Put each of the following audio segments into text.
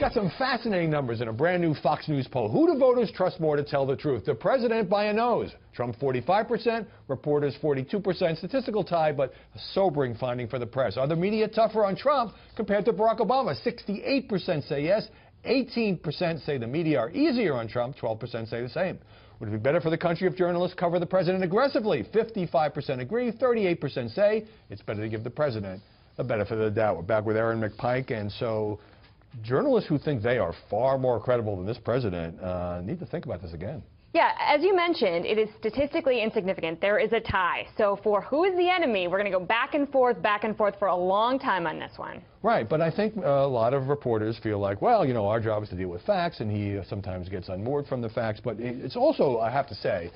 Got some fascinating numbers in a brand new Fox News poll. Who do voters trust more to tell the truth? The president by a nose. Trump 45%, reporters 42%, statistical tie, but a sobering finding for the press. Are the media tougher on Trump compared to Barack Obama? 68% say yes, 18% say the media are easier on Trump, 12% say the same. Would it be better for the country if journalists cover the president aggressively? 55% agree, 38% say it's better to give the president the benefit of the doubt. We're back with Aaron McPike, and so journalists who think they are far more credible than this president need to think about this again. Yeah, as you mentioned, it is statistically insignificant. There is a tie. So for who is the enemy, we're going to go back and forth for a long time on this one. Right, but I think a lot of reporters feel like, well, you know, our job is to deal with facts, and he sometimes gets unmoored from the facts. But it's also, I have to say,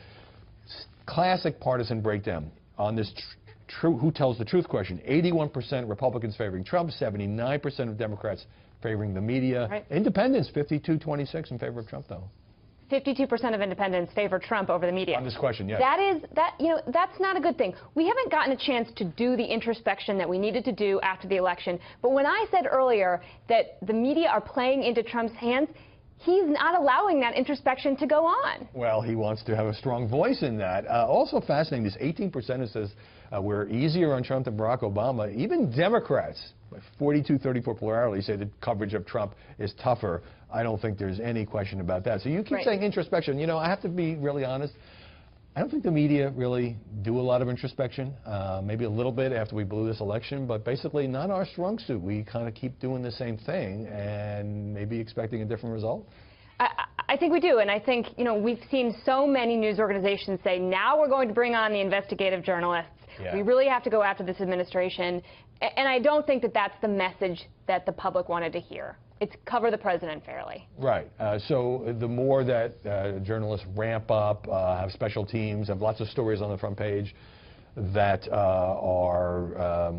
classic partisan breakdown on this who tells the truth question. 81% Republicans favoring Trump, 79% of Democrats favoring the media. Right. Independents, 52-26 in favor of Trump, though. 52% of independents favor Trump over the media. On this question, yes. That's not a good thing. We haven't gotten a chance to do the introspection that we needed to do after the election. But when I said earlier that the media are playing into Trump's hands, he's not allowing that introspection to go on. Well, he wants to have a strong voice in that. Also fascinating, this 18% says we're easier on Trump than Barack Obama. Even Democrats, 42-34 plurality, say the coverage of Trump is tougher. I don't think there's any question about that. So you keep saying introspection. You know, I have to be really honest. I don't think the media really do a lot of introspection. Maybe a little bit after we blew this election, but basically not our strong suit. We kind of keep doing the same thing and maybe expecting a different result. I think we do, and I think, you know, we've seen so many news organizations say, now we're going to bring on the investigative journalists. Yeah. We really have to go after this administration. And I don't think that that's the message that the public wanted to hear. It's cover the president fairly. Right. So the more that journalists ramp up, have special teams, have lots of stories on the front page that are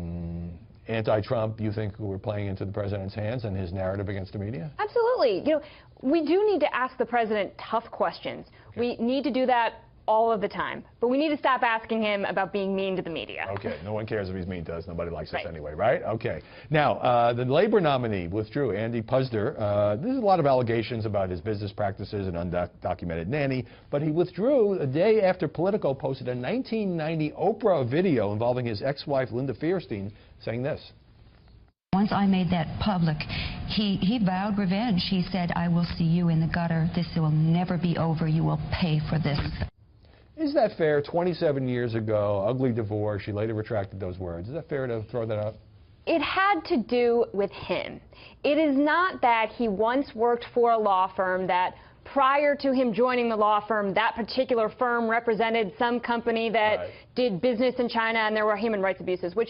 anti-Trump, you think we're playing into the president's hands and his narrative against the media? Absolutely. You know, we do need to ask the president tough questions. Okay. We need to do that all of the time. But we need to stop asking him about being mean to the media. Okay. No one cares if he's mean to us. Nobody likes us anyway, right? Okay. Now, the Labor nominee withdrew, Andy Puzder. There's a lot of allegations about his business practices and undocumented nanny, but he withdrew a day after Politico posted a 1990 Oprah video involving his ex-wife, Linda Fierstein, saying this. Once I made that public, he vowed revenge. He said, I will see you in the gutter. This will never be over. You will pay for this. Is that fair? 27 years ago, ugly divorce. She later retracted those words. Is that fair to throw that out? It had to do with him. It is not that he once worked for a law firm, that prior to him joining the law firm, that particular firm represented some company that did business in China and there were human rights abuses, which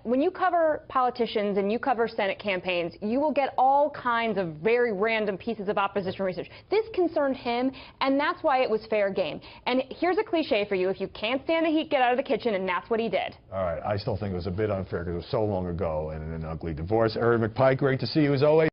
when you cover politicians and you cover Senate campaigns, you will get all kinds of very random pieces of opposition research. This concerned him, and that's why it was fair game. And here's a cliche for you. If you can't stand the heat, get out of the kitchen, and that's what he did. All right. I still think it was a bit unfair because it was so long ago and an ugly divorce. Aaron McPike, great to see you as always.